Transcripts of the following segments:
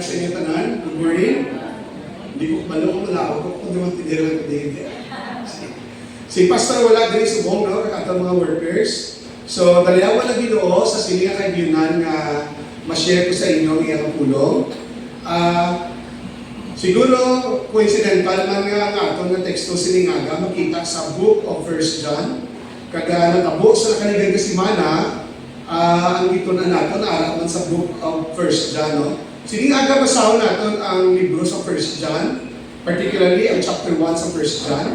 sa inyo tanan. Good morning. Hindi ko palong malawag ko kung naman tinilang ko din. Si Pastor wala din sa buong, no? Katong mga workers. So, dalawa na Ginoo sa silingang kaibigan nga ma-share ko sa inyo ang iyang pulong. Siguro, coincidental man nga atong nga teksto silingaga makita sa book of 1 John. Kaga natabo sa kanilang kasimana, ang ito na nato naaraman sa book of 1 John. No? Silingaga basahon natin ang libro sa 1 John, particularly ang chapter 1 sa 1 John.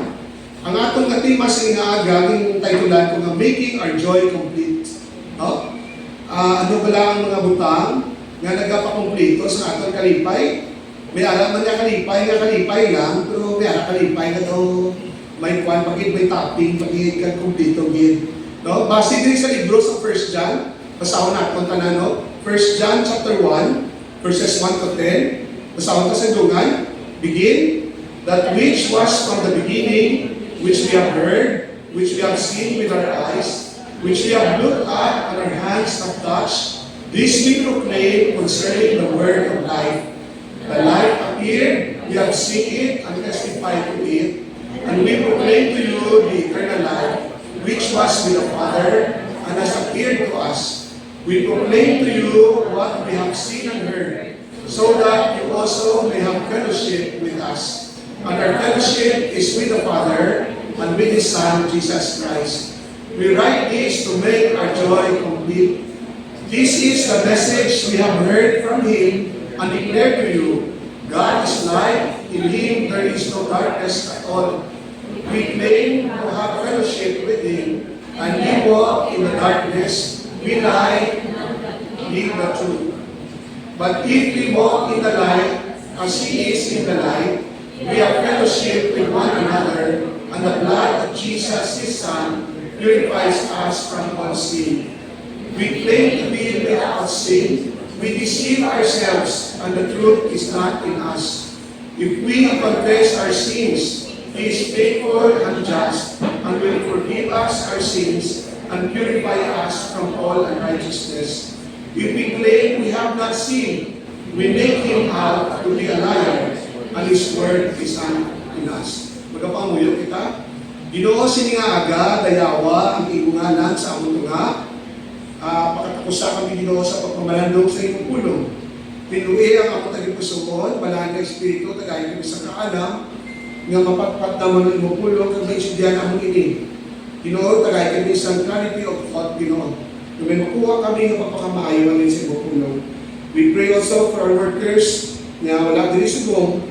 Ang atong tema silingaga, yung titulan ko nga Making Our Joy Complete. No? Ano pala ang mga butang nga nagapakomplito sa atong kalipay? May araman niya kalipay lang, pero may ara kalipay na daw may kwan, pagid may topping, pagid kang kumplito gid. No? Base din sa libro sa 1 John, basahon natin tanan, no? 1 John chapter 1, verses 1 to 10. Basahon ta sa dungan. Begin, that which was from the beginning, which we have heard, which we have seen with our eyes, which we have looked at and our hands have touched, this we proclaim concerning the word of life. The light appeared, we have seen it and testified to it, and we proclaim to you the eternal life, which was with the Father and has appeared to us. We proclaim to you what we have seen and heard, so that you also may have fellowship with us. And our fellowship is with the Father and with His Son, Jesus Christ. We write this to make our joy complete. This is the message we have heard from Him and declare to you. God is light, in Him there is no darkness at all. We claim to have fellowship with Him, and we walk in the darkness, we lie, live the truth. But if we walk in the light, as He is in the light, we have fellowship with one another, and the blood of Jesus, His Son, purifies us from all sin. We claim to be without sin. We deceive ourselves, and the truth is not in us. If we confess our sins, He is faithful and just, and will forgive us our sins, and purify us from all unrighteousness. If we claim we have not sinned, we make Him out to be a liar, and His word is not in us. Magapanguyo kita. Ginoo siningaga, dayawa, ang iunganan sa among nga, pakatakusa kami Ginoo sa pagpamalandong sa imong pulong. Pinuwi ang ako tagipusoon, balaan ng Espiritu, tagayin kami sa kaalam, nga mapatpat naman ng imong pulong, kag maisudyan among ini. Ginoo, tagayin kami sa clarity of thought, Ginoo. Kung may makuha kami nga papakamaayo namin sa imong pulong. We pray also for our workers, nga wala diri sa buong,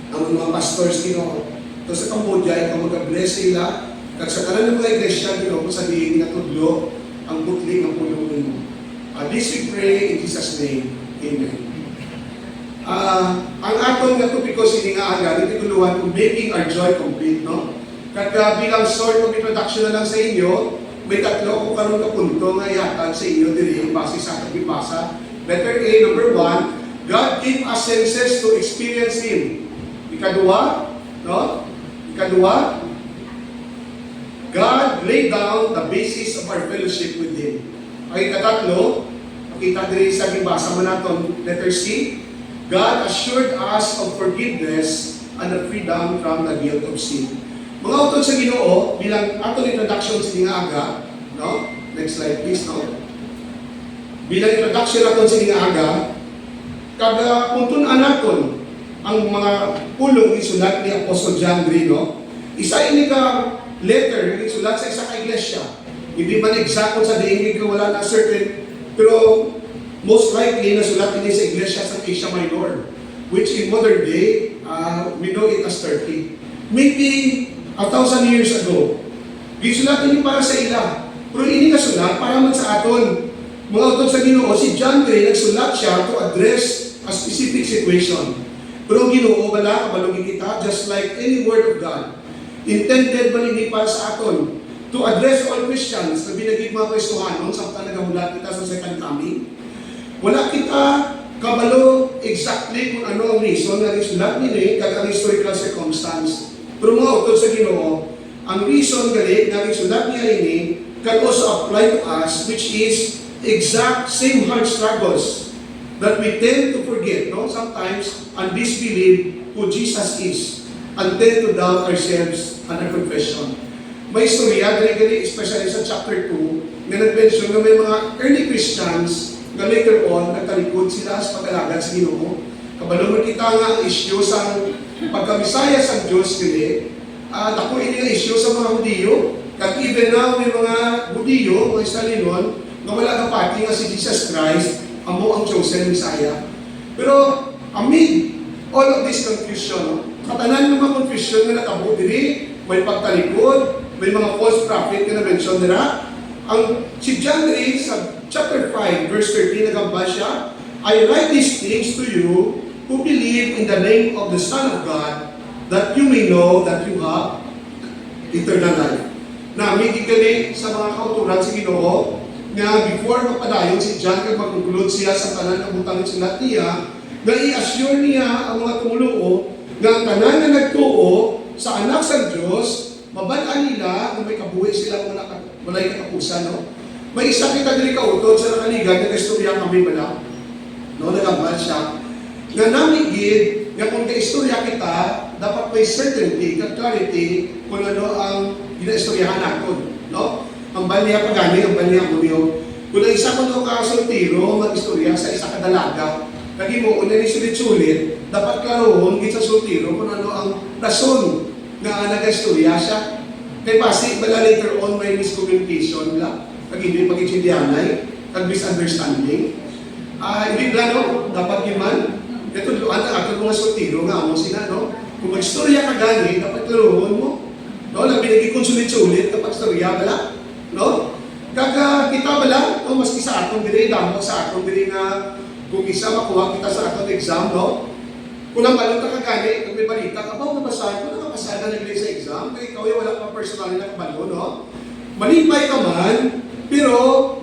ang mga pastors, Ginoo. Ito sa Cambodia, ikaw mag-bless sila, kag sa kanan ng mga iglesia, Ginoo, kung sabihin na tudlo, ang butli ng pulong mo. This we pray in Jesus' name. Amen. Ang atong nga topiko sininga dito tuluan kung making our joy complete, no? Kaya bilang sort of introduction na lang sa inyo, may tatlo ko karon ka punto nga ihatag sa inyo diri base sa atong gibasa. Letter A, number 1, God gave us senses to experience Him. Ikaduwa, no? Ikaduwa, God laid down the basis of our fellowship with Him. Ang ikatatlo, makita diri sa gibasa mo naton, letter C, God assured us of forgiveness and the freedom from the guilt of sin. Mga utod sa Ginoo, bilang atong introduction sa Ginaaga, no? Next slide please, no? Bilang introduction naton sa Ginaaga, kada puntunan naton ang mga pulong isulat ni Apostol John Grino, isa ini ka letter na isulat sa isa ka iglesia. Hindi man exact sa diingig ka wala na certain, pero most likely nasulat din sa iglesia sa Asia Minor, which in modern day, we know it as Turkey. Maybe 1,000 years ago, gisulat din para sa ila. Pero ini nasulat para man sa aton. Mga utod sa Ginoo, si John Gray nagsulat siya to address a specific situation. Pero Ginoo, wala kabalog kita, just like any word of God. Intended man hindi para sa aton to address all Christians na binagig mga Kristohanon samtang nagamulat kita sa second coming. Wala kita kabalo exactly kung ano ang reason na isulat nila kag ang historical circumstance. Pero mga utod sa Ginoo, ang reason gali na isulat niya ini can also apply to us, which is exact same hard struggles that we tend to forget, no? sometimes and disbelieve who Jesus is and tend to doubt ourselves and our confession. May istorya, gali-gali, especially sa chapter 2, na nag-mention na may mga early Christians na later on, nagtalikod sila sa pag-alagad sa Ginoo. Kabalo kita nga ang issue sa pagkamisaya sa Diyos gali, ako ini nga issue sa mga Hudiyo. At even now, may mga Hudiyo, mga Israelinon, na wala ka pati nga si Jesus Christ, amo ang chosen Messiah. Pero, amid all of this confusion, katanan ng mga confusion na natabo diri, may pagtalikod, may mga false prophet na na-mention nila. Si John Ray, sa chapter 5, verse 13, nagamba siya, I write these things to you who believe in the name of the Son of God, that you may know that you have eternal life. Na medically sa mga kauturan sa Ginoo, na before mapadayon si John kag magkukulod siya sa tanan ng butang sa niya, na i-assure niya ang mga tumulo na ang tanan na nagtuo sa anak sa Diyos, mabalaan nila kung may kabuhi sila walay katapusan, no? May isa kita dili kautod sa nakaligan, nag-istorya kami bala, no? Nagambal siya. Na namigid, nga kung ka-istorya kita, dapat may certainty, clarity, kung ano ang gina-istoryahan natin, no? Ang baliya pagani, ang baliya munyo. Kung ang isa ko ka-sultiro, mag-istorya sa isa kadalaga, lagi mo, kung sulit-sulit, dapat klaroon, sa sultiro, kung ano ang rason na nag-istorya siya. Kaya pasi, bala later on may miscommunication lang, pag hindi pag-itsindihanay, pag misunderstanding. Hindi plano, dapat yaman. Ito doon ang ato mga sultiro nga mo sila, no? Kung mag-istorya ka gani, dapat klaroon mo. No? Labi naging-sulit-sulit kapag istorya bala. No? Kaya kita bala, no? Maski sa atong diri, damo sa atong diri nga kung isa makuha kita sa atong exam, no? Kung ang balong ka gani, kung may balita, kapaw nabasahan ko, nakapasada na sa exam, kaya ikaw yung wala pang personal na kabalo, no? Malipay ka man, pero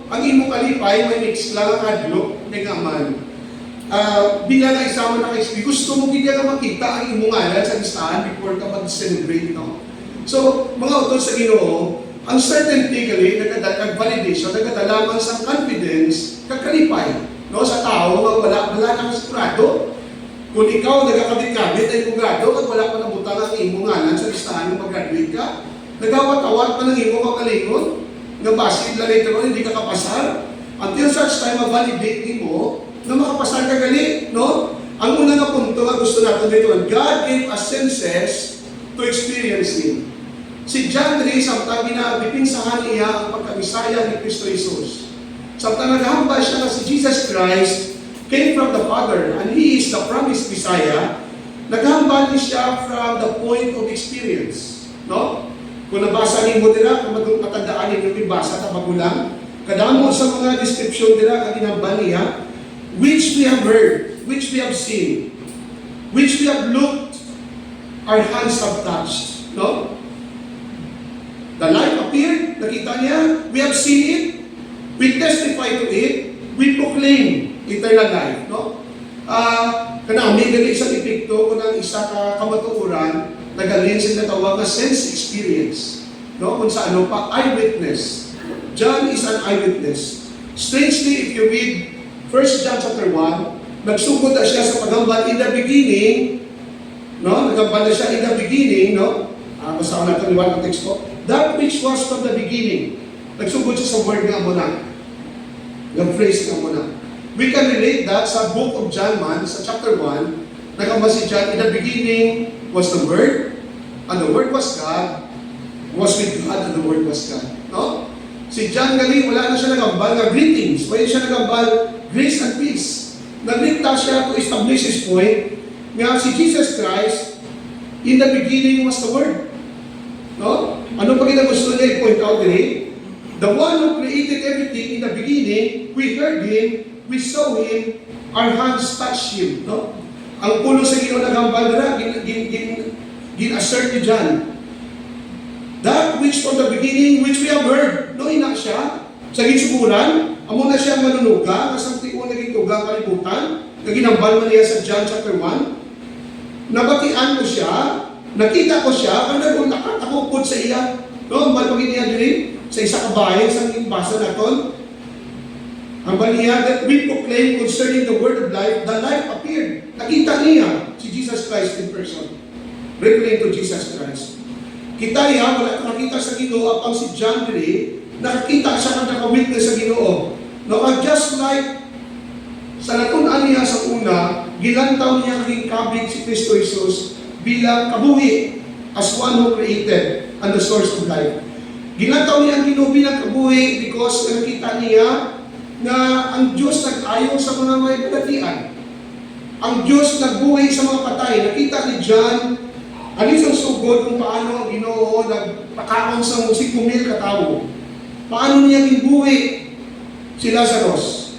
ang imong kalipay, may mix lang ang hadlok, may gaman. Bilang na isa mo naka-experience, gusto mo hindi ka makita ang imong ngalan sa listahan before ka mag-celebrate, no? So, mga utol sa Ginoo, ang certainty gali, nag-validation, nagdadalaman sa confidence, kakalipay, no? Sa tao, wala kang sigurado. Kung ikaw nagkakabit-kabit ay kogrado at wala pa nabutang ang imong ngalan sa listahan ng mag-graduate ka, nagawat-awat pa ng imong kakalingon, na basit lang later on, hindi ka kapasar. Until such time, ma-validate mo na makapasar ka gali, no? Ang unang punto nga gusto natin dito, God gave us senses to experience Him. Si John Ray, samtang binabipinsahan niya ang pagkamisaya ni Kristo Jesus. Samtang naghahambal siya na si Jesus Christ came from the Father, and He is the promised Messiah, naghahambal siya from the point of experience. No? Kung nabasa niyo dira, kung matandaan niyo yung basa sa magulang, kadamo sa mga description dira, kaginambal niya, which we have heard, which we have seen, which we have looked, our hands have touched. No? The light appeared, nakita niya, we have seen it, we testify to it, we proclaim eternal life, no? Kanami, gali isang epekto kung ang isa ka kamatuuran, nagalin sila tawag na sense experience, no? Kung sa ano pa, eyewitness. John is an eyewitness. Strangely, if you read 1 John chapter 1, nagsugod na siya sa paghambal in the beginning, no? Naghambal na siya in the beginning, no? Basta ko natin liwan ang text ko. That which was from the beginning. Nagsugod siya sa word nga mo na. Yung phrase nga mo na. We can relate that sa book of John man, sa chapter 1, nagamba si John, in the beginning was the Word, and the Word was God, was with God, and the Word was God. No? Si John gali, wala na siya nagambal na greetings, wala siya nagambal grace and peace. Naglikta siya to establish his point, nga si Jesus Christ, in the beginning was the Word. No? Ano pa gusto niya i-point out din? The one who created everything in the beginning, we heard Him, we saw Him, our hands touched Him. No? Ang pulo sa Ginoo nagambal na, gin-assert ni John. That which from the beginning, which we have heard, no, ina siya, sa gitsuguran, amo na siya manunuga, kasang tiyo naging tugang kalibutan, naginambal man niya sa John chapter 1, nabatian ko siya, nakita ko siya, kung nakakupod sa iya, no, malpagin niya din, sa isa kabayan, sa basa naton, ang baliya that we proclaim concerning the word of life, the life appeared. Nakita niya si Jesus Christ in person. Referring to Jesus Christ. Kita niya, wala kang nakita sa Ginoo, apang si John diri, nakakita siya kang nakawitness sa Ginoo. No, just like sa natunan niya sa una, gilantaw niya ring kabig si Kristo Jesus bilang kabuhi as one who created and the source of life. Gilantaw niya ang Ginoo bilang kabuhi because nakita niya na ang Diyos nag-ayon sa mga may balatian. Ang Diyos nagbuhay sa mga patay. Nakita ni John, alis ang sugod kung paano ang Ginoo nagpakaon sa 5,000 katao. Paano niya gibuhay si Lazarus.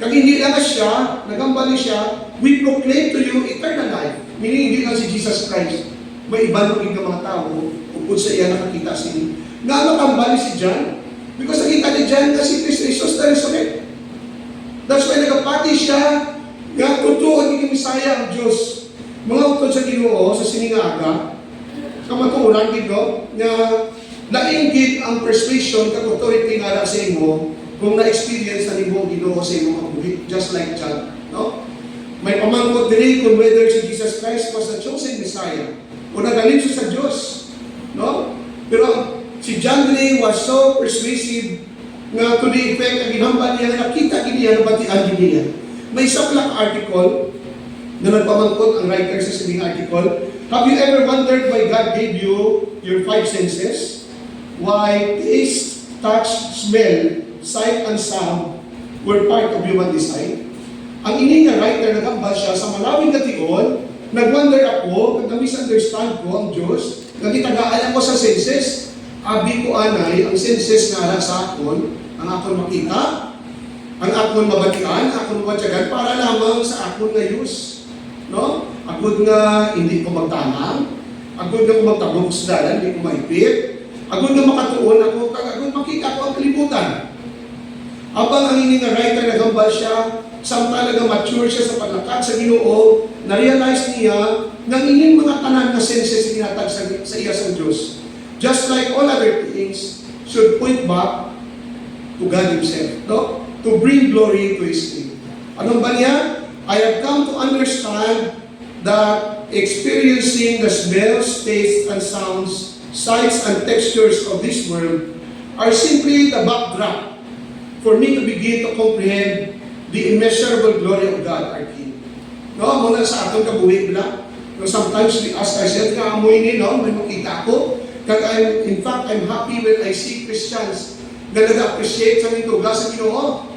Kag hindi lang siya, nagambali siya, we proclaim to you eternal life. Meaning, hindi lang si Jesus Christ. May iba nung mga tao, upod sa iya nakakita si nga nakambali si John. Because nakita ni John na si Kristo Jesus na resurrect. That's why nagapati siya, nga totoo ang Misaya ang Diyos. Mga utod sa Ginoo, sa siningaga, kamaturan dito, na nainggit ang persuasion kag authority nga sa imo kung na-experience na nimo Ginoo sa imong kabuhi, just like John, no? May pamangkot diri kung whether si Jesus Christ was the chosen Messiah o nagaling siya sa Diyos, no? Pero si John diri was so persuasive nga to the effect na ginambal niya, nakita niya, nabatian niya. May isang black article na nagpamangkot ang writer sa sabing article. Have you ever wondered why God gave you your 5 senses? Why taste, touch, smell, sight, and sound were part of human design? Ang ini nga writer, nagambal siya sa malawing kation, nag-wonder ako, nag-misunderstand ko ang Diyos, nagitagayan ko sa senses. Abi ko anay, ang senses nga sa akon, ang akon makita, ang akon mabatian, ang akon mabatiagan, para lamang sa akon na use. No? Agod nga hindi ko magtanang, agod nga ko magtabong sa dalan, hindi ko maipit, agod nga makatuon ako, agod makita ko ang kalibutan. Abang ang ini nga writer, nagambal siya, samtalaga mature siya sa paglakat sa Ginoo, na-realize niya ng ining mga tanan na senses ginatag sa iya sa Diyos. Just like all other things, should point back to God Himself, no? To bring glory to His name. Anong ba niya? I have come to understand that experiencing the smells, tastes, and sounds, sights, and textures of this world are simply the backdrop for me to begin to comprehend the immeasurable glory of God, our King. No, muna sa atong kabuhi bila. No, sometimes we ask ourselves, nga amoy ni, no, may makita ko. In fact, I'm happy when I see Christians na nag-appreciate sa nito, sa Ginoo.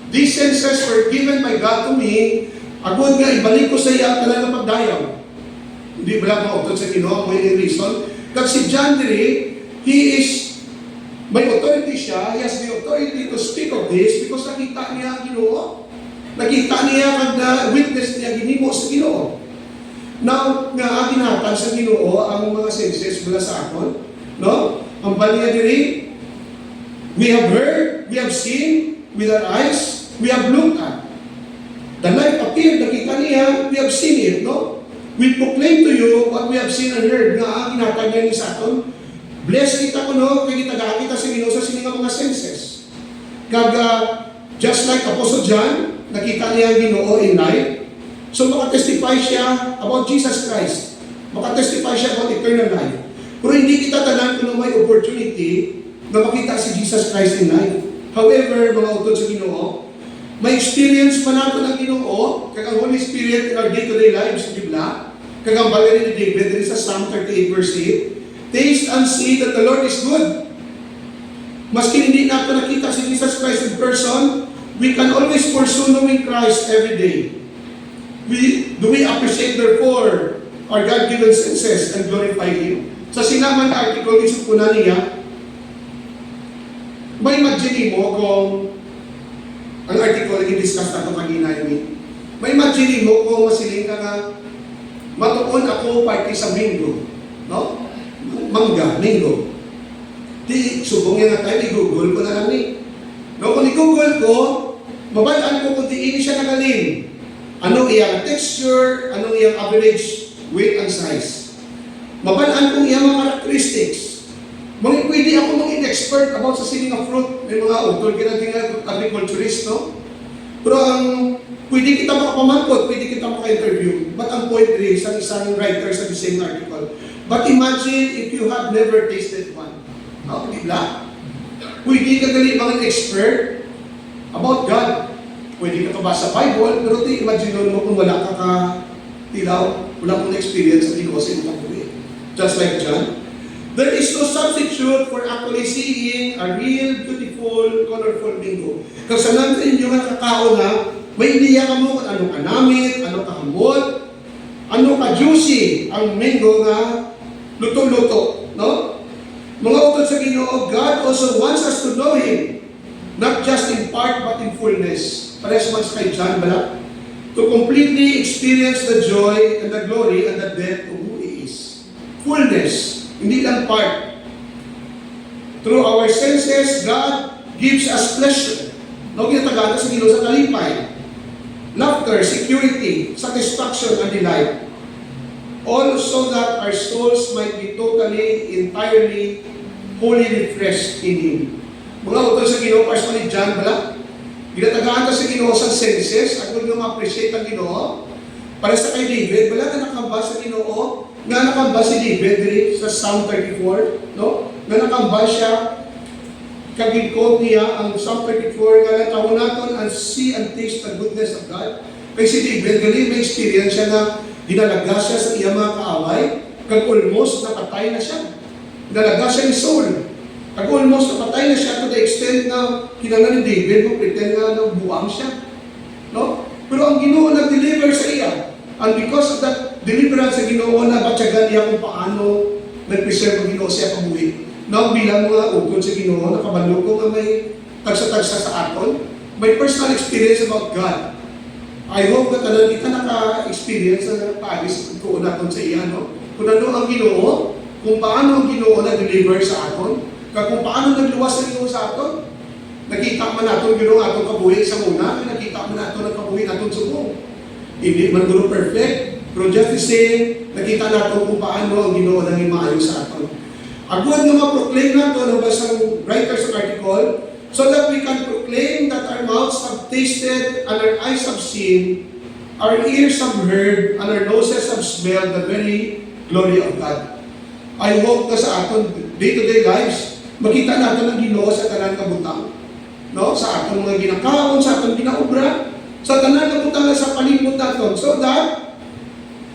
These senses were given by God to me, agad nga, ibalik ko sa iya talaga pagdayaw. Hindi ba lang mautod sa Ginoo, may reason. Kasi si John diri, he is, may authority siya, he has the authority to speak of this because nakita niya ang Ginoo. Nakita niya kag na witness niya ginimo sa Ginoo. Now, nga ginhatag sa Ginoo ang mga senses mula sa akon, no? Ang baliya diri, we have heard, we have seen with our eyes, we have looked at. The light appeared, nakita niya, we have seen it, no? We proclaim to you what we have seen and heard, nga ginhatag niya ni sa aton. Blessed kita ko, no? Kaya kita sa Ginoo sa sininga mga senses. Just like Apostle John, nakita niya ang Ginoo in life. So makatestify siya about Jesus Christ. Makatestify siya about eternal life. Pero hindi kita tanan kung may opportunity na makita si Jesus Christ in life. However, mga utod sa Ginoo, may experience pa nato ng Ginoo, kag ang Holy Spirit in our day-to-day lives, di ba? Kag ang bagay ni David, there is a Psalm 38 verse 8, taste and see that the Lord is good. Maski hindi nato nakita si Jesus Christ in person, we can always pursue knowing Christ every day. Do we appreciate therefore our God-given senses and glorify Him? Sa sinaman na article, isupunan niya, may imagine mo kung ang article na i-discuss na ito kanina yun. May imagine mo kung masiling ka nga matuon ako party sa Mingo. No? Mangga, Mingo. Di, subong yan na tayo, i-google ko na lang ni. No, kung i-google ko, mabalaan ko kung diin siya nagaling. Anong iyang texture, anong iyang average weight and size. Mabalaan kong iyang mga characteristics. Pwede ako maging expert about sa siling of fruit. May mga author, ginaging agriculturist, no? Pero pwede kita makapamangkot, pwede kita maka-interview. But ang point is, ang isang writer sa the same article, but imagine if you have never tasted one. No, di ba? Pwede ka gali mga expert about God. Pwede ka kabasa Bible, pero imagine mo kung wala ka tilaw, wala kong experience sa Ginoo sa inyong buhay. Just like John, there is no substitute for actually seeing a real, beautiful, colorful mango. Kasi sa inyo nga kakao na, may ideya ka mo kung anong kanamit, anong kahamot, anong ka-juicy ang mango nga luto-luto. No? Mga utod sa Ginoo, God also wants us to know Him, not just in part but in fullness. Pares man sa kay John, bala? To completely experience the joy and the glory and the depth of who He is. Fullness, hindi lang part. Through our senses, God gives us pleasure. No, ginatagana sa Ginoo sa kalipay. Laughter, security, satisfaction, and delight. All so that our souls might be totally, entirely, wholly refreshed in Him. Mga utol sa Ginoo, personally, John, bala? Ginatagaan ka sa Ginoo sa senses, at kung yung ma-appreciate ang Ginoo, para sa kay David, wala ka nakamba sa Ginoo, nga nakamba si David sa Psalm 34, no? Nga nakamba siya, kagingkod niya ang Psalm 34, nga natawon natin and see and taste the goodness of God. Kaya si David, gali may experience siya na dinalaga siya sa iyang mga kaaway, kag almost napatay na siya. Dinalaga siya ni Saul. Kag almost napatay na siya to the extent na kinanglan ni David mo pretend nga buwang siya. No? Pero ang Ginoo nag-deliver sa iya. And because of that deliverance sa Ginoo, nabatyagan niya kung paano nag-preserve ang Ginoo siya kabuhi. Now, bilang mga ukod sa Ginoo, nakabalo ko nga may tagsa-tagsa sa aton, may personal experience about God. I hope na tanan kita naka-experience na paagis ko natin sa iya, no? Kung ano ang Ginoo, kung paano ang Ginoo na-deliver sa aton, kung paano nagluwas ang Ginoo sa aton. Nakita man natin Ginoo atong kabuhi sa una, nakita man natin ang kabuhi natin subong. Hindi man guro perfect, pero just the same, nakita natin kung paano ang Ginoo nang imaayos sa aton. Agad nga ma-proclaim natin ang basang writer sa article, so that we can proclaim that our mouths have tasted and our eyes have seen, our ears have heard, and our noses have smelled the very glory of God. I hope na sa aton day-to-day lives, makita natin ang Ginoo sa tanan kabutang. No? Sa aton mga ginakaon, sa aton ginaobra, sa tanan kabutang sa palibot natin. So that,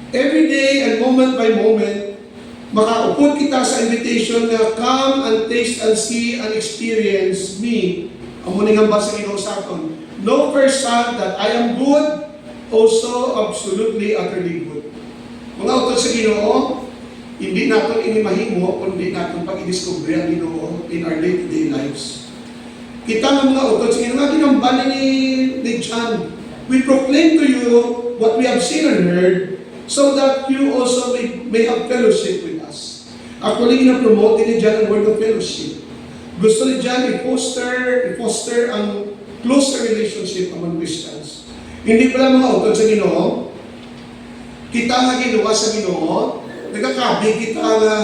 every day and moment by moment, makaupod kita sa invitation na come and taste and see and experience me. Ang muning hamba sa Ginoo sa aton. Know firsthand that I am good, also absolutely, utterly good. Mga utod sa Ginoo, hindi natin inimahimo, kundi natin pag-i-discover ang Ginoo in our day-to-day lives. Kita ng mga utod sa Ginoo, nga ginambali ni John, we proclaim to you what we have seen and heard, so that you also may have fellowship with us. Actually, gina-promote ni John ang word of fellowship. Gusto ni John i-foster ang closer relationship among Christians. Hindi pala mga utod sa Ginoo, kita nga ginawa sa Ginoo, nagkakabig kita nga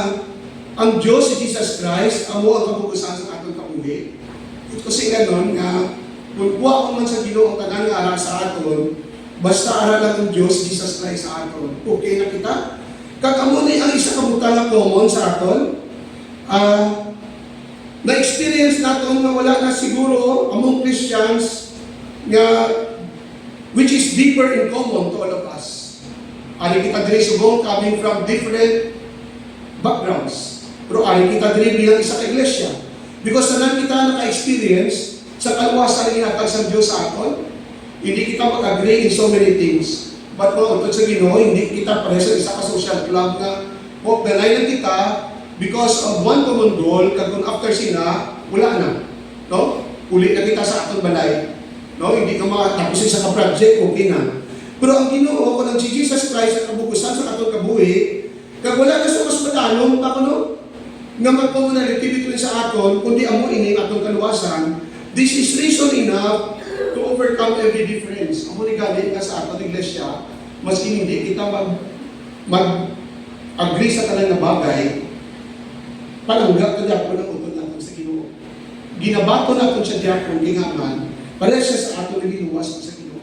ang Diyos si Jesus Christ, amo ang kabukusan sa atong kabuhi. Kasi ganon nga, kung kuha ko man sa Ginoo ang tanan nga ara sa aton, basta ara lang ang Diyos, Jesus Christ sa aton. Okay na kita? Kakamunay ang isa kabutang na common sa aton, na-experience natin na wala na siguro among Christians nga which is deeper in common to all of us. Ari kita diri subong coming from different backgrounds. Pero ari kita diri bilang isa ka iglesia. Because tanan kita naka-experience sa kaluwasan ng ginatag sa Diyos sa aton, hindi kita mag-agree in so many things. But mga utod sa Ginoo, hindi kita pareho sa isa ka social club na deny lang kita because of one common goal, kag kung after sina, wala na. No? Uli na kita sa aton balay. No? Hindi ka makatapos sa ka-project, okay na. Pero ang Ginoo, kung ang si Jesus Christ ang kabukusan sa atong kabuhi, kag wala na sa mas madalong, nga mag-communality between sa aton, kundi amo ini atong kaluwasan, this is reason enough to overcome every difference. Amo ni galing nga sa atong iglesia, maski hindi kita mag-agree sa tanan nga bagay, palangga ka diapon ang utod natin sa Ginoo. Ginabato natin sa diapon, gingaman, Pareha siya sa ato na ginuwas sa Ginoo.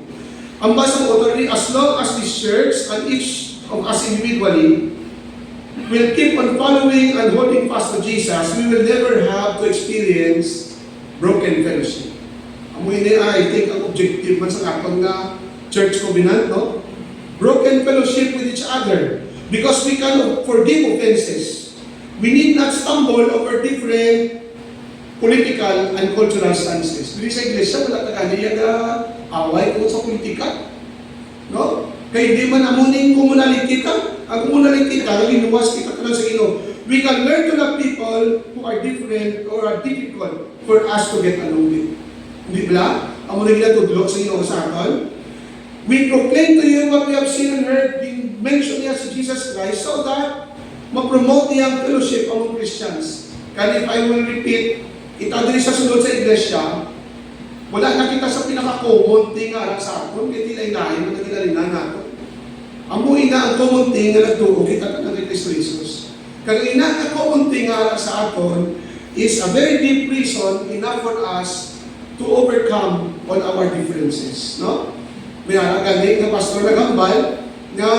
Ang basang authority, as long as this church and each of us individually will keep on following and holding fast to Jesus, we will never have to experience broken fellowship. Ang ini I think ang objective man sa atong na church covenant, no? Broken fellowship with each other because we can forgive offenses. We need not stumble over different political and cultural stances. Dili sa iglesia, wala ka kaniya na away ko sa politika. No? Kaya hindi man amuning komunality ka. Ang komunality ka, ginuwas kita ka lang sa Ginoo. We can learn to love people who are different or are difficult for us to get along with. Hindi ba? Amo na ginatudlok sa Ginoo sa aton. We proclaim to you what we have seen and heard being mentioned here si Jesus Christ so that ma-promote niya ang fellowship among Christians. Kaya if I will repeat, itadri sa sunod sa iglesia, wala na kita sa pinaka-common thing nga sa aton, kaya tila inahin na ginalinan natin. Amuin na ang common thing na nagtuo kita ka ng Kristo Jesus. Kaya ina ang common thing nga sa aton is a very deep reason enough for us to overcome all our differences. No? May gani nga pastor nagambal nga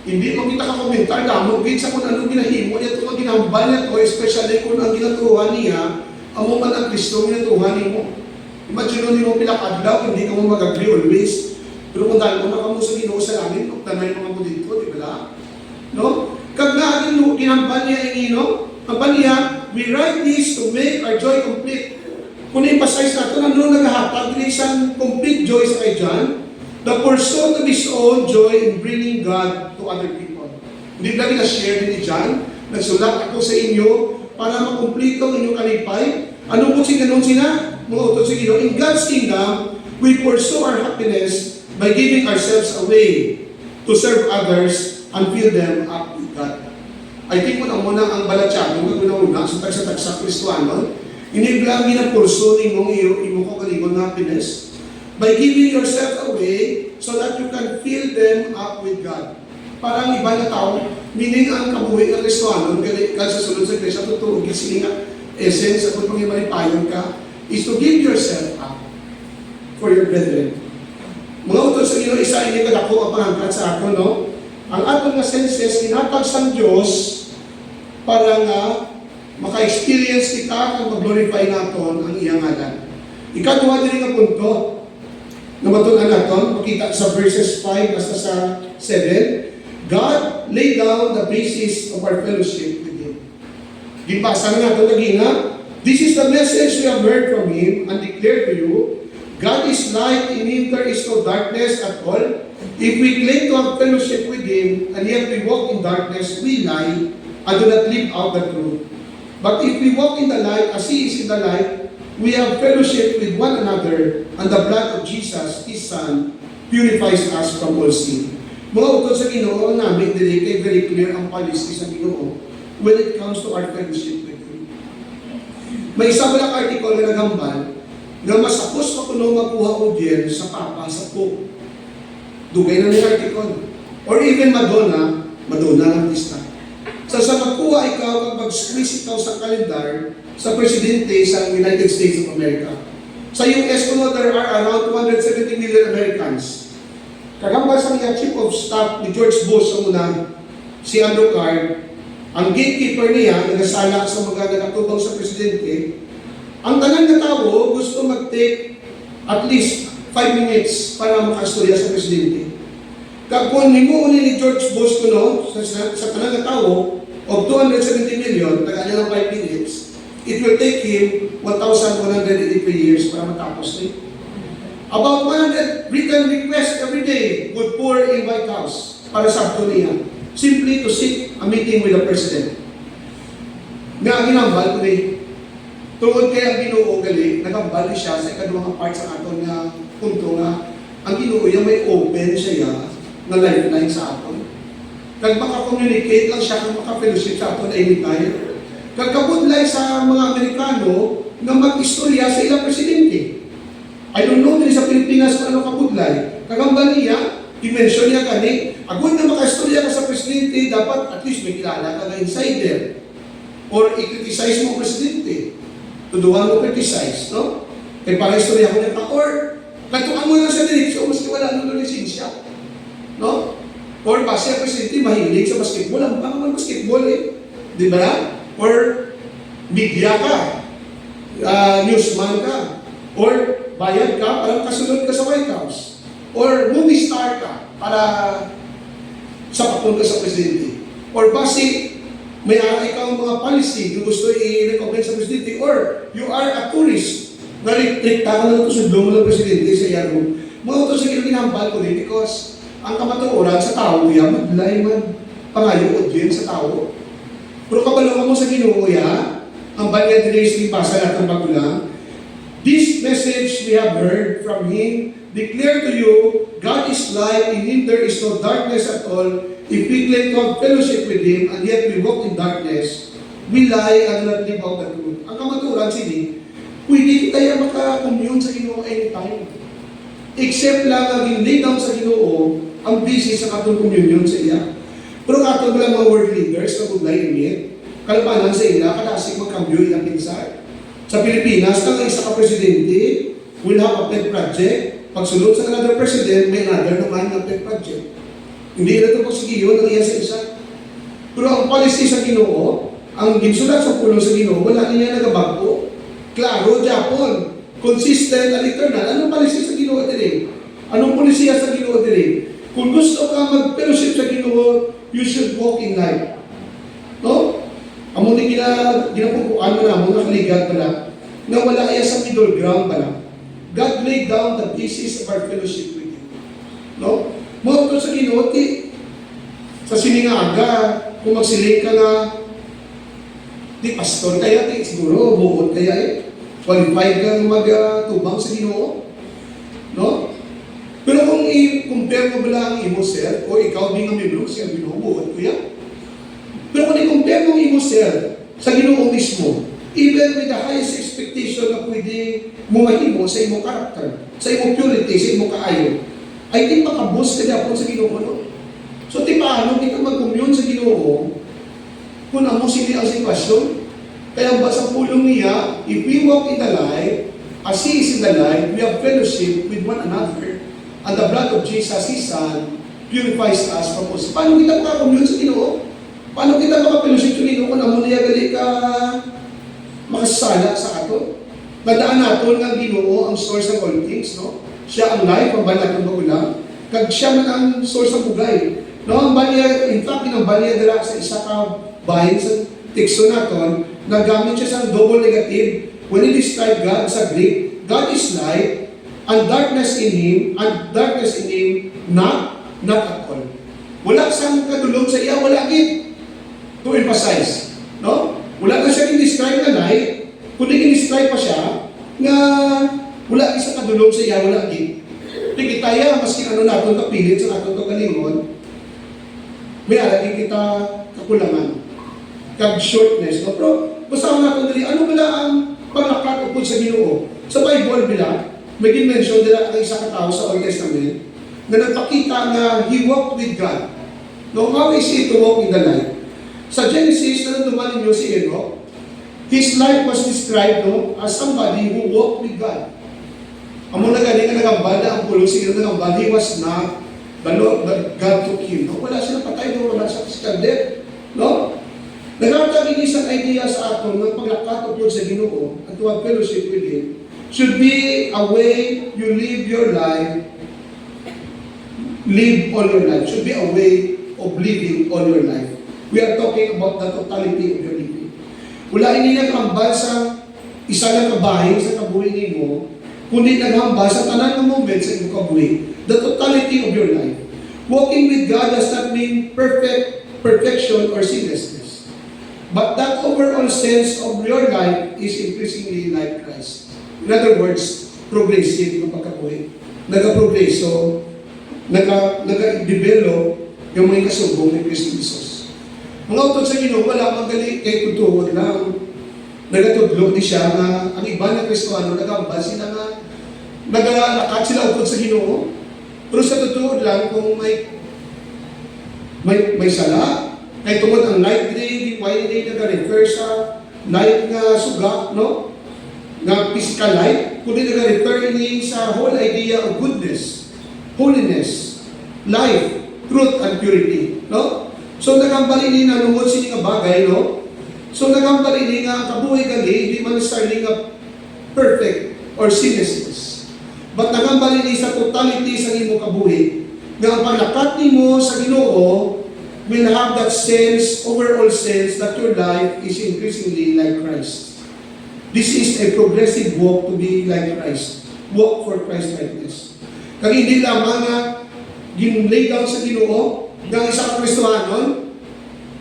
hindi mo kita ka-komentar damo gid sa kung ano ginahimo niya itong ginambal niya ko, especially kung ang ginatuhan niya amo man ang Kristo ginatuhan nimo. Imagine mo pila kadlaw hindi ka mo mag-agree always. Pero kung dahil mo makamu sa Ginoo sa langit, tanay mga mo dito, di ba? No? Kag nga ginambal niya ang ino, ang niya, we write this to make our joy complete. Kung i-emphasize natin, ano naghahatag ng isang complete joy sa kay John? The pursuit of his own joy in bringing God to other people. Hindi lang na-share din ni John, nagsulat ako sa inyo para makumplito ang inyong kalipay. Ano po sinanon sila? Mga utos sa Ginoo. In God's kingdom, we pursue our happiness by giving ourselves away to serve others and fill them up with God. I think muna ang balatsyago, maguna-una sa tagsa-tagsa Kristohanon, iniblang ginapurso ni mong imo ko kalimon na happiness by giving yourself away so that you can fill them up with God. Parang iba na tao, meaning ang kabuhi ng Kristohanon, kasi sa sunod sa Iglesia, totoo, kasi nga essence, at kung pangimalipayon ka, is to give yourself up for your brethren. Mga utos sa Ginoo, isa ini kadako ang pangangkat sa aton, no? Ang aton nga senses kinatag sa Dios para nga maka-experience kita kung mag-glorify naton ang iyang ngalan. Ikaduha diri nga punto na matun-an naton, makita sa verses 5 hasta sa 7, God laid down the basis of our fellowship with Him. Gipasa nga naton lagina, this is the message we have heard from Him and declared to you. God is light, in Him there is no darkness at all. If we claim to have fellowship with Him, and yet we walk in darkness, we lie, and do not live out the truth. But if we walk in the light, as He is in the light, we have fellowship with one another, and the blood of Jesus, His Son, purifies us from all sin. Mga utod sa Ginoo, namin dili kay very clear ang policy sa Ginoo when it comes to our fellowship with Him. May isa walang article na nagambal, nga masapos pa kuno makuha o diyan sa Papa sa Pope. Dugay na ng article. Or even Madonna ng lista. So sa magkuha ikaw, kag mag-squeeze ikaw sa kalendar sa Presidente sa United States of America. Sa US kuno, there are around 270 million Americans. Kagambal sa mga Chief of Staff ni George Bush sa una, si Andrew Card, ang gatekeeper niya, nagasala sa mga nagatubang sa Presidente. Ang tanan na tao gusto mag-take at least 5 minutes para makastorya sa Presidente. Kung himuon ni George Bush kuno sa tanan na tao of 270 million, taga ng 5 minutes, it will take him 1,183 years para matapos ni. About 100 written requests every day would pour in White House para sa niya, simply to seek a meeting with the President. Nga ginambal ko tungod kay ang Ginoo gali, nagambal siya sa ikaduhang part sa aton nga punto nga ang Ginoo yung may open siya na lifeline sa aton. Kag maka-communicate lang siya kung maka-fellowship sa aton anytime. Kag kabudlay sa mga Amerikano na mag-istorya sa ilang presidente. I don't know din sa Pilipinas kung ano kabudlay. Kagambal niya, i-mention niya gani, agud na maka-istorya ka sa presidente, dapat at least may kilala ka na insider. Or i-criticize mo presidente. Tuduhan mo criticize, no? Kaya para istorya ko na or katukan mo lang sa direksyon, maski wala nung lisensya. No? Or base ang presidente, mahilig sa basketball, ang baka man basketball eh. Di ba? Or media ka, newsman ka, or bayad ka, parang kasunod ka sa White House. Or movie star ka, para sa patun ka sa presidente. Or base, may ikaw mga policy, yung gusto i-recommend sa presidente, or you are a tourist, na-restricta ka na ito sa mo ng presidente sa iyaro. Mga ito sa ginambal ko din because ang kamatuoran sa tao yan, maglay man pangayod din sa tao. Pero kabalo mo sa Ginoo ya, ang banyan din basa natin bagulang. This message we have heard from Him, declare to you, God is light, in Him there is no darkness at all. If we claim to have fellowship with Him, and yet we walk in darkness, we lie and not live out the truth. Ang kamatuoran sini, pwede tayo maka-commune sa Ginoo anytime. Except lang ang hindi down sa Ginoo, ang busy sa katong communion sa iya. Pero katong lang mga world leaders na buglay niya, kalpanan sa ila, kalasik magkambyo ilang pinsay. Sa Pilipinas, ang isa ka presidente will have a pet project. Pagsunod sa another president, may another naman na pet project. Hindi na ito pagsigiyon ang iya sa isa. Pero ang policy sa Ginoo, ang ginsulat sa pulo sa Ginoo, wala niya nagabago. Klaro, Japon, consistent and eternal. Anong policy sa Ginoo din? Anong polisiya sa Ginoo din? Kung gusto ka mag-fellowship sa Ginoo, you should walk in light. No? Amo ni ginapupuan mo na, mga kaligad pala, na wala kaya sa middle ground pala. God laid down the basis of our fellowship with Him. No? Mga sa Ginoo, sa siningaga, kung magsiling ka nga, di pastor kaya, di siguro, buod kaya eh. Qualified kang magtubang sa Ginoo. No? Pero kung i-compare mo ba ang imo self, o ikaw din ang membro siya, binubuhat ko yan. Pero kung i-compare mo ang imo self sa Ginoo mismo, even with the highest expectation na pwede mo mahimo sa imong character, sa imong purity, sa imong kaayo, ay di makabos ka dapon sa Ginoo. No? So, di paano di ka mag-commune sa Ginoo kung amo sili ang sitwasyon? Kaya ba sa pulong niya, if we walk in the light, as He is in the light, we have fellowship with one another. And the blood of Jesus, His Son, purifies us from us. Paano kita makakommune sa Ginoo? Paano kita makapelosip sa Ginoo kung amo niya gali ka makasala sa ato? Nadaan nato nga Ginoo ang source of all things, no? Siya ang life, ang banat ng magulang. Kag siya man ang source ng bugay. No, ang balya, in fact, ang balya dala sa isa ka bahin sa teksto naton, nagamit siya sa double negative. When he described God sa Greek, God is light, and darkness in Him, not at all. Wala siyang kadulong sa iya, wala gid. To emphasize, no? Wala na siya in-describe na light, kundi in-describe pa siya na wala isa kadulong sa iya, wala gid. Tingin tayo, maski ano natin kapilit sa ating kagalingon, may alagin kita kakulangan, kag-shortness, no? Pero basta natin dali, ano ba ang panglakat upod sa Ginoo? Sa Bible bila, may mention nila ang isa katao sa Old Testament na nagpakita na he walked with God. No, how is he to walk in the light? Sa Genesis, na naduman ninyo si Enoch, his life was described as somebody who walked with God. Amo na gani nga nagambal na ang pulo, sige na nagambal, he was not the Lord, but God took him. No, wala siya patay, no, wala siya physical death. No? Nagkakagin isang idea sa aton ng paglakat upod sa Ginoo at to have fellowship with Him should be a way you live your life, live all your life. Should be a way of living all your life. We are talking about the totality of your living. Wala ini naghambal sa isa lang kabahin sa kabuhi mo, kundi naghambal sa tanan ng moment sa iyong kabuhi. The totality of your life. Walking with God does not mean perfection or sinlessness. But that overall sense of your life is increasingly like Christ. In other words, progressive ng pagkabuhi. Nag-progreso, nag-develop yung mga kasubong ni Kristo Jesus. Mga utod sa Ginoo, wala magaling kay tutuwag lang. Nagatudlo di siya na ang iba na Kristoano, nagambal sila nga, nagalakad sila utod sa Ginoo. Pero sa tutuwag lang, kung may sala, kay tungod ang light grade, white grade, nag-refer sa light nga suga, no? Nga physical light, kundi nag-refer ini sa whole idea of goodness, holiness, life, truth, and purity. No? So nagambal ini na lungod sini nga bagay, no? So nagambal ini nga kabuhay gali, hindi man necessarily nga perfect or sinlessness. But nagambal ini sa totality sa imong kabuhay, nga ang paglakat nimo sa Ginoo will have that sense, overall sense, that your life is increasingly like Christ. This is a progressive walk to be like Christ. Walk for Christ likeness. Kag hindi lamang nga ginlay down sa Ginoo, ng isang Kristohanon,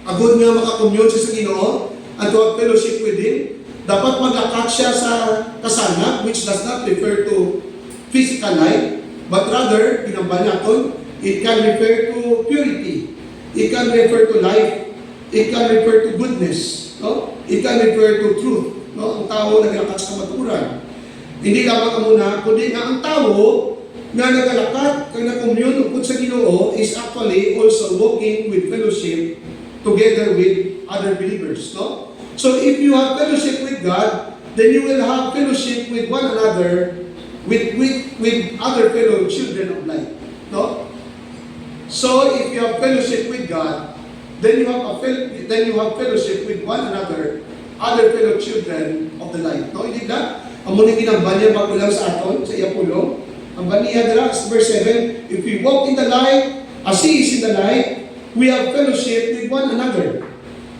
agod nga makakommune siya sa Ginoo, and to have fellowship with Him, dapat mag-akat siya sa kasana, which does not refer to physical life, but rather, ginambal natin, it can refer to purity. It can refer to life. It can refer to goodness. No? It can refer to truth. No? Ang tao nagalakat sa kamaturan. Hindi lamang muna, kundi nga ang tao nga nagalakat, kang na-commune upod sa Ginoo is actually also walking with fellowship together with other believers. No? So if you have fellowship with God, then you will have fellowship with one another, with other fellow children of light. No? So if you have fellowship with God, then you have fellowship with one another, other fellow children of the light. No, hindi ba? Ang muna ginambal niya magulang sa aton, sa Iapulong. Ang baniya dira, verse 7, if we walk in the light, as He is in the light, we have fellowship with one another.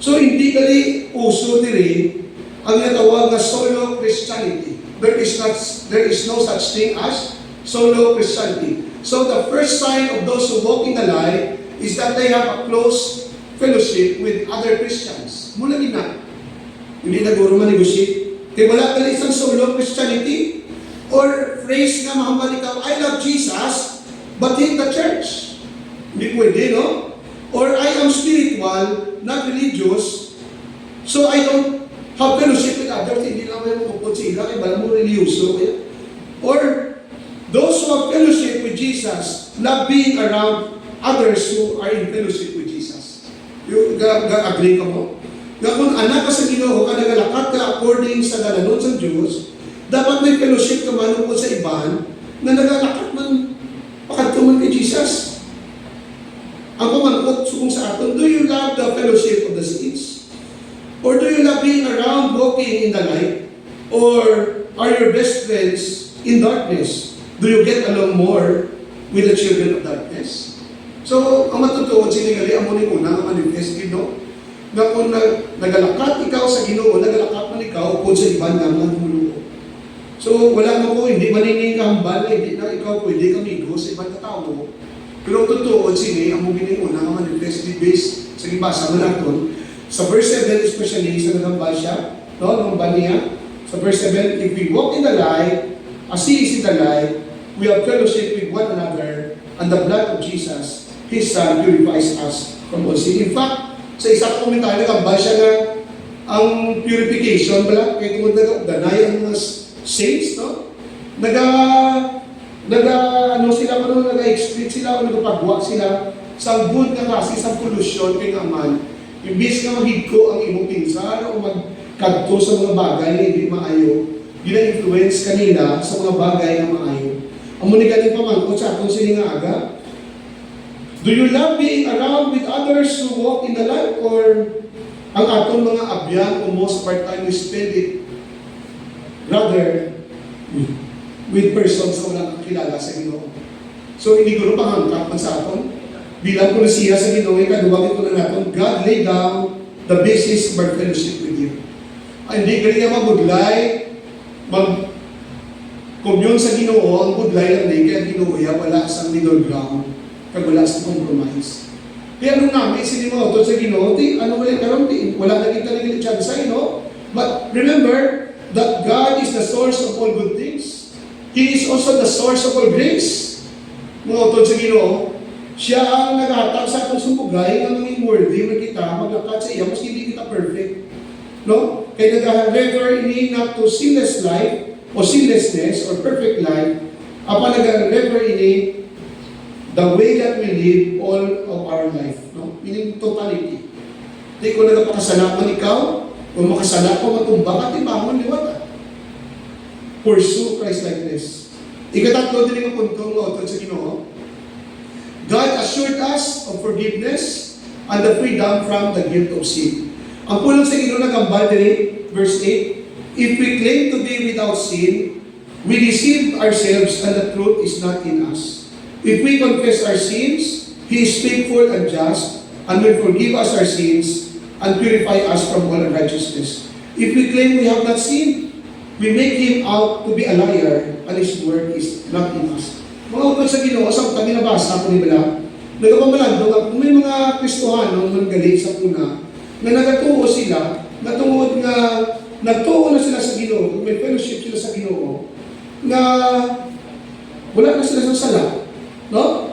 So hindi gali uso diri ang natawag na solo Christianity. There is no such thing as solo Christianity. So the first sign of those who walk in the light is that they have a close fellowship with other Christians. Mula din na. Hindi na guro man-negotiate. Kaya wala ka isang solo Christianity or phrase na mahambal ikaw, I love Jesus, but hate the church. Hindi pwede, no? Or I am spiritual, not religious, so I don't have fellowship with others. Hindi lang may mukupot sila, kaya bala mo religyoso. Or those who have fellowship with Jesus, love being around others who are in fellowship with Jesus. Yung agree ka mo? Na kung anak ka sa Ginoo, ka nagalakat ka according sa dalanon sa Diyos, dapat may fellowship ka man upod sa iban na nagalakat man pakatuman kay Jesus. Ang pamangkot kung sa aton, do you love the fellowship of the saints? Or do you love being around walking in the light? Or are your best friends in darkness? Do you get along more with the children of darkness? So, ang matutuod sinigali, ang muning unang manifest, Ginoo, na kung nagalakat ikaw sa Ginoo, nagalakat man ikaw upod sa iban nga mga tumulo. So, wala mo ko, hindi manining kahambal, hindi na ikaw pwede kamigo sa ibang katao. Pero ang totoo, sini, ang muning unang manifest, based sa gibasa mo natin, sa verse 7 especially, sa nagambal siya, no, nagambal niya, sa verse 7, if we walk in the light, as He is in the light, we have fellowship with one another, and the blood of Jesus, His Son, purifies us from all sin. In fact, sa isang komentaryo, nagambal siya na ang purification, bala, kaya kung nag-ganay ang mga saints, no? Ano sila, nag-experience sila, o nagpagwa sila sa good na kasi sa pollution kay aman. Imbis na maghigko ang imong pinsan o magkadto sa mga bagay na hindi maayo, gina-influence kanila sa mga bagay na maayo. Ang muni galing pamangkot sa atong sininga aga, do you love being around with others who walk in the light, or ang atong mga abyan o most part time we spend it rather with persons na walang kakilala sa Ginoo? So hindi ko rin pangangkat man sa aton. Bilang polisiya sa Ginoo, kaduwagin ko na natin, God lay down the basis of our fellowship with Him. Ay, hindi ka rin niya magudlay, mag-commune sa Ginoo, ang budlay lang din, kaya Ginoo ya, wala sa middle ground, kaya wala sa compromise. Kaya nung namin, sinin mo auto sa Ginoo, ano wala karoon, wala na kita naging chance sa no? But remember that God is the source of all good things. He is also the source of all grace. Mga auto sa Ginoo, siya ang naghatag sa atong sumugay ng mga worthy na kita maglakat sa iya, mas hindi kita perfect. No? Kaya nag-refer ini not to sinless life o sinlessness or perfect life, apa nag-refer ini the way that we live all of our life. No? Meaning totality. Di ko nagpakasala man ikaw, o makasala ko matumbang at ibamon liwat. pursue Christ-likeness. Ikatatlo din ang puntong otod sa Ginoo. God assured us of forgiveness and the freedom from the guilt of sin. Ang pulong sa Ginoo nagambal din, verse 8, if we claim to be without sin, we deceive ourselves and the truth is not in us. If we confess our sins, He is faithful and just and will forgive us our sins and purify us from all unrighteousness. If we claim we have not sinned, we make Him out to be a liar and His word is not in us. Mga utod sa Ginoo, sa kami nabasa ko ni Bala, nagpamalandong nga kung may mga Kristohanong manggali sa una, na nagatuo sila, natungod nga nagtuo na sila sa Ginoo, may fellowship sila sa Ginoo, na wala na sila sa sala. No?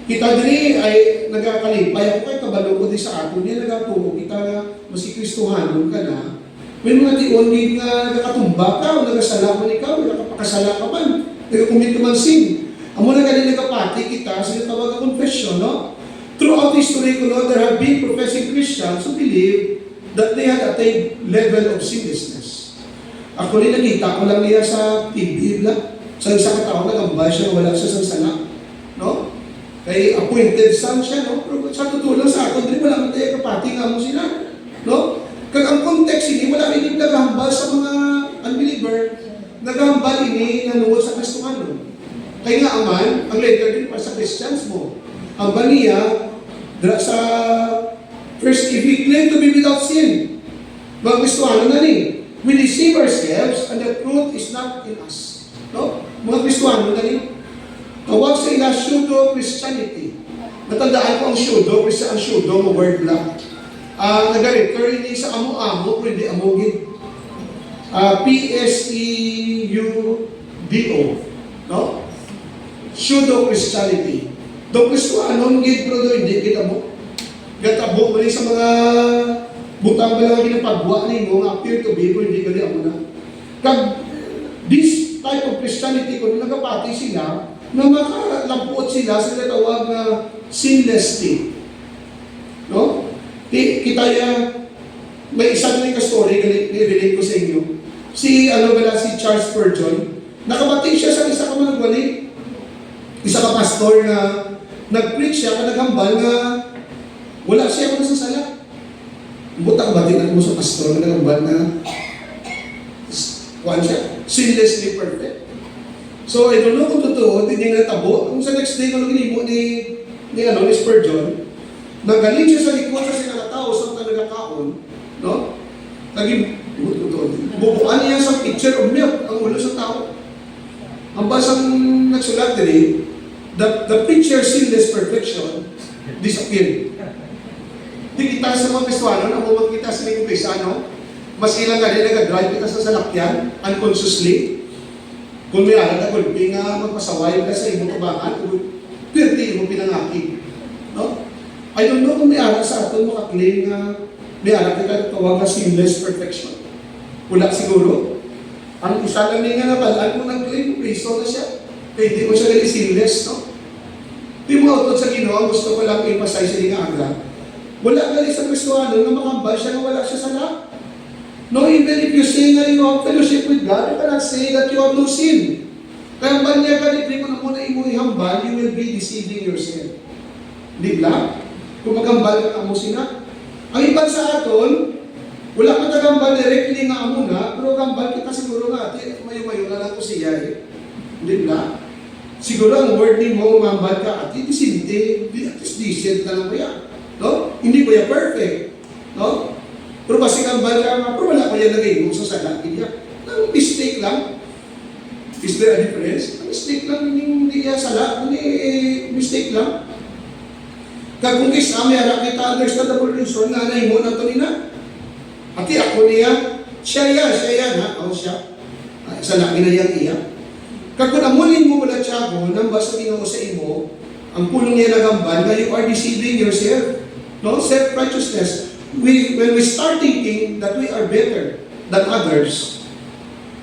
Kita diri ay nagkakalipay ako kay kabalo ko di sa ato niya nagatuo kita nga masi Kristohanon ka na. May mga dion din nga nagakatumba ka o nagasala man ikaw, nakapakasala ka man, nagakumit ka man sin. Amo na ganun nagapati kita sa tawag na confession, no? Throughout history, there have been professing Christians who believe that they had attained level of sinlessness. Ako rin nakita ko lang niya sa TV lang. Sa isang katao nagambay siya, wala siya sa sana. No? Kay appointed son siya, no? Pero sa tutulong sa akin, din wala man tayo kapati nga mo sila. No? Kag ang context ini, wala rin yung naghambal sa mga unbeliever, naghambal ini nanungod sa Kristohanon. Kaya nga aman, ang letter din para sa Christians mo. Ang baniya, sa first, if we claim to be without sin, mga Kristohanon na ni, we deceive ourselves and the truth is not in us. No? Mga Kristohanon na ni, tawag sa ila pseudo-Christianity. Natandaan ko ang pseudo, kasi ang pseudo, mo word lang. Nag-refer hindi sa amo-amo, pero hindi amogin. P-S-E-U-D-O. No? Pseudo-Christianity. Do Kristohanon, gid, pero hindi kita mo. Gatabo mo rin sa mga butang ba lang ginapagwa ninyo nga appear to be, pero hindi ka rin na. Kag this type of Christianity, kung nagapati sila, na makalampot sila sa tawag na sinless state. No? Kita may isang rin ka-story, i-relate ko sa inyo. Si Charles Spurgeon, nakabati siya sa isa ka managwali. Isa ka pastor na nag-preach siya, naghambal na wala siya ako sa sala. Buta ka batin mo sa pastor na naghambal na kuhan siya, sinlessly perfect. So, I don't know kung totoo, hindi niya natabo. Kung sa next day, kung ginimo ni Spurgeon, nagaling siya sa likod sa sinakatao sa nagkakaon, no? Bubukan niya sa picture of milk, ang ulo sa tao. Ang basang nagsulat din, the picture sinless perfection disappeared. Di kita sa mga Kristohanon, ang umag kita sa mga Kristiyano, mas ilang ka din nag-drive kita sa salakyan, unconsciously. Kung may alam na gulpi nga magpasaway ka sa imong kabangan, pirti mo pinangaki. No? I don't know kung may alam sa aton makaklaim nga may alam kita tawag na sinless perfection. Wala siguro. Ang isa lang nga nabalaan mo nag-claim, Kristo na siya. Kaya hindi mo siya gali sinless, no? Di mo utod sa Ginoo, gusto ko lang i-emphasize sa aga. Wala gali sa Kristohanon na makambal siya na wala siya sa lahat. No, even if you say na you have fellowship with God, you cannot say that you have no sin. Kaya ba niya ka, di mo na muna imo ihambal, you will be deceiving yourself. Di ba? Kung magambal ka mo sina. Ang iba sa aton, wala ka tagambal directly nga amo na, pero gambal kita siguro nga, mayo-mayo na lang ko siya eh. Di ba? Siguro ang word ni mo, umambal ka, at hindi, at least decent na lang ko yan. No? Hindi ko yan perfect. No? Pero basi gambal ka nga, pero wala ko yan lagay mo sa salaki niya. Ang mistake lang. Is there a difference? Ang mistake lang, hindi niya sala, mistake lang. Kung kisa, may harap kita understandable reason nga na mo na ito nina. Ati ako niya, siya yan, ha? O siya. Sa laki na yan iya. Kung amunin mo mula Tiago, nang basta Ginoo sa imo, ang pulong niya nagambal na you are deceiving yourself. No? Self-righteousness. When we start thinking that we are better than others,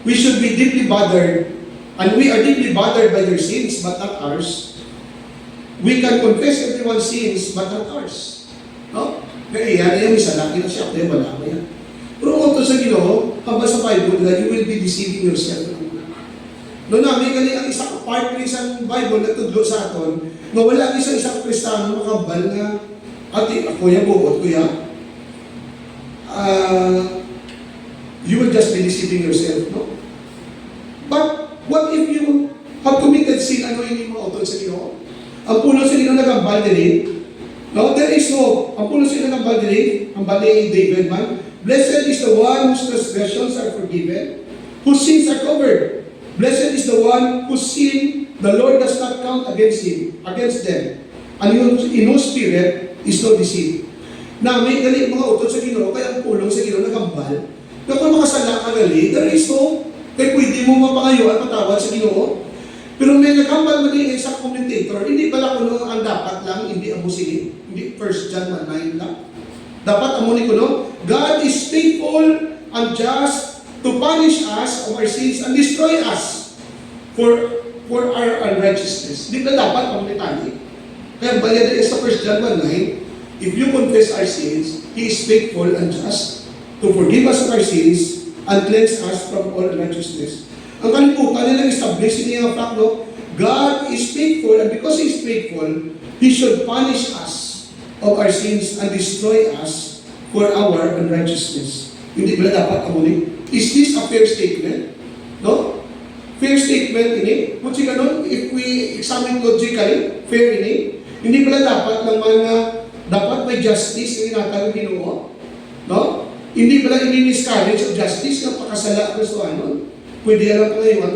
we should be deeply bothered, and we are deeply bothered by their sins, but not ours. We can confess everyone's sins, but not ours. No? Kaya yan, isa laki na siya, kaya wala mo yan. Pero kung ito sa Ginoo, hanggang sa Bible, that you will be deceiving yourself. No namin kani ang isa ka part rin sa Bible na tudlo sa aton, nga wala isang Kristiyano makabal nga ati ako ya buot kuya. You will just be deceiving yourself, no? But what if you have committed sin, ano yung mga utol sa Ginoo? Ang puno sa Ginoo nagambal dili. No, there is no. Ang puno sa Ginoo nagambal dili, ang bali David man. Blessed is the one whose transgressions are forgiven, whose sins are covered. Blessed is the one whose sin the Lord does not count against them. And in whose spirit is no deceit. Na may gali mga utol sa Ginoo, kaya ang pulong sa Ginoo nagambal. Na kung makasala ka gali, there is no. Kaya pwede mo mapangayo at patawad sa Ginoo. Pero may nagambal man din sa commentator, hindi pala kuno ang dapat lang, hindi abusin. Hindi 1 John 1:9 lang. Dapat amunin kuno, God is faithful and just to punish us of our sins and destroy us for our unrighteousness. Hindi na dapat amunitan. Kaya bayad din sa 1 John 1:9, if you confess our sins, He is faithful and just to forgive us of our sins and cleanse us from all unrighteousness. Ang kalimutan nilang establish niya ang fact, no? God is faithful, and because He is faithful, He should punish us of our sins and destroy us for our unrighteousness. Hindi ba dapat amunin? Is this a fair statement? No? Fair statement ini? Kung siya ganun, if we examine logically, fair ini? Hindi pala dapat lang mga dapat may justice yung inatawag Ginoo? No? Hindi pala ini-miscarriage of justice ng pakasala ang Kristohanon. Pwede alam ko ngayon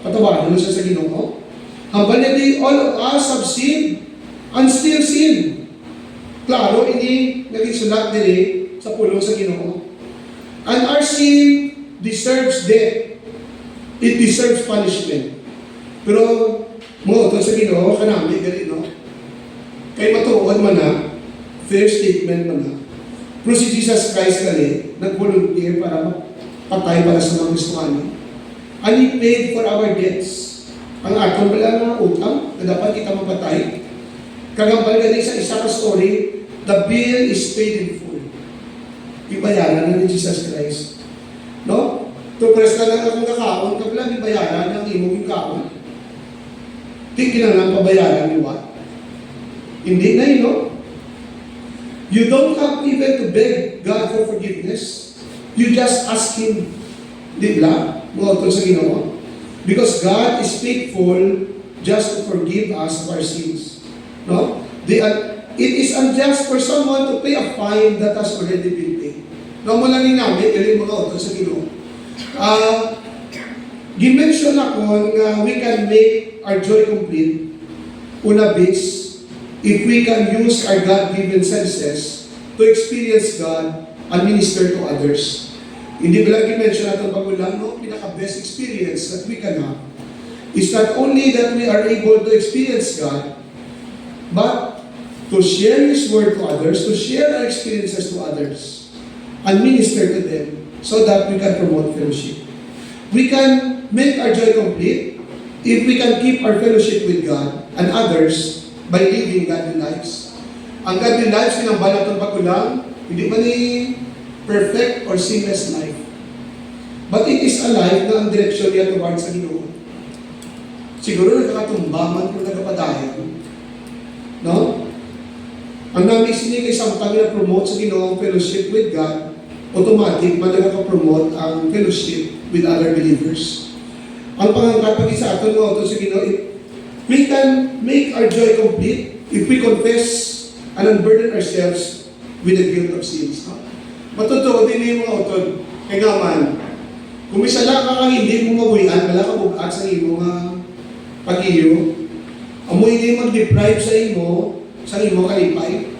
patawarin mo siya sa Ginoo. Hambal niya di, all of us have sinned and still sin. Klaro, ini naging sulat din sa pulong sa Ginoo. And our sin deserves death. It deserves punishment. Pero, mo ito sa Ginoo, kanami, no? Kay matuod man na, fair statement man na. Pero si Jesus Christ kali, nag-volunteer para patay para sa mga Kristohano. And He paid for our debts. Ang aton pala mga utang na dapat kita mapatay. Kagambal gani sa isa ka story, the bill is paid in full. Ibayaran na ni Jesus Christ. No? Tukres ka lang akong kakaon, kabila ibayaran ng imong kaon. Di kinang pabayaran ni what? Hindi na yun, no? You don't have even to beg God for forgiveness. You just ask Him. Di ba? Mga sa Ginoo. Because God is faithful just to forgive us of our sins. No? It is unjust for someone to pay a fine that has already been paid. No, mula ni namin, galing mga utol sa Ginoo. Gimension ako nga we can make our joy complete. Una base, if we can use our God-given senses to experience God and minister to others. Hindi ba lagi mention natin pagulang, no? Pinaka-best experience that we can have is not only that we are able to experience God, but to share His Word to others, to share our experiences to others, and minister to them so that we can promote fellowship. We can make our joy complete if we can keep our fellowship with God and others by living godly lives. Ang godly lives, pinambal natin pagulang, hindi ba ni perfect or sinless life. But it is a life na ang direksyon niya towards sa Ginoo. Siguro nagkakatumbaman kung nagkapadayan. No? Ang namin sinig ay samtang na promote sa Ginoo ang fellowship with God, automatic man nagkakapromote ang fellowship with other believers. Ang pangangkat pag isa aton mo ito sa Ginoo, we can make our joy complete if we confess and unburden ourselves with the guilt of sins. No? Matutuo din yung mga utod. Kaya nga man, kung misala ka kang hindi mo mabuhian, wala ka bugat sa imo nga pag-iyo, amoy hindi mag-deprive sa imo kalipay.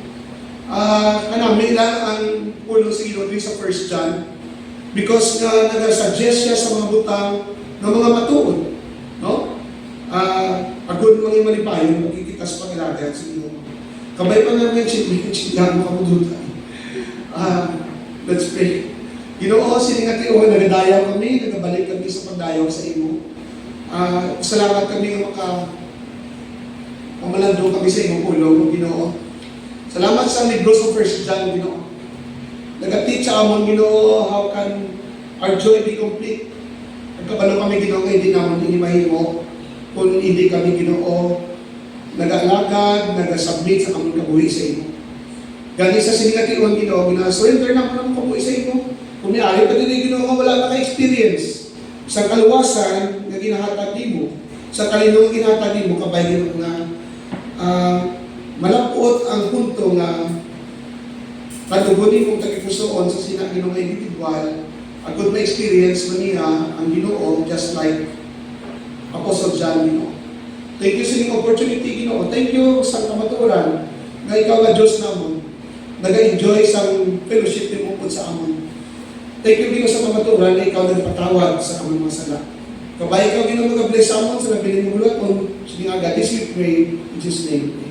Kanami lang ang puno sa Ginoo sa 1 John because nga nag-suggest siya sa mga butang ng mga matuod. No? Agod mga malipayon, magkikitas pag-ilagay sa Ginoo. Kabay pa namin chikyan mo kamudutan. Let's pray. Ginoo, siningati o nagadayaw kami, nagabalik kami sa pagdayaw sa imo. Salamat kami nga mamalando kami sa imong ulo, Ginoo. Salamat sa libro sa 1 John, Ginoo. Nag-teach sa amon, Ginoo, how can our joy be complete? Pagkabalo kami Ginoo nga hindi naman ini mahimo kung hindi kami Ginoo nag-alagad, nag-submit sa among kabuhi sa imo. Gani sa sinigatiwan Ginoo, gina-surrender na ang kabuhi sa imo. Kung niari pa din Ginoo nga wala na ka-experience sa kaluwasan nga ginahatag nimo, sa kalinong ginahatag nimo, kabay Ginoo nga malapot ang punto nga patugunin mong tagipusoon sa sinaginong individual, agad na experience mo niya ang Ginoo just like Apostle John Ginoo. Thank you sa inyong opportunity Ginoo. Thank you sa kamaturan nga ikaw nga Diyos namon, nag-enjoy sa fellowship ni mo sa amon. Thank you Ginoo sa kamaturan na ikaw nagpatawad sa among mga sala. Kabay ikaw Ginoo mag-bless sa amon sa nabiling mo bulat on. Sige nga, God is we pray in Jesus' name.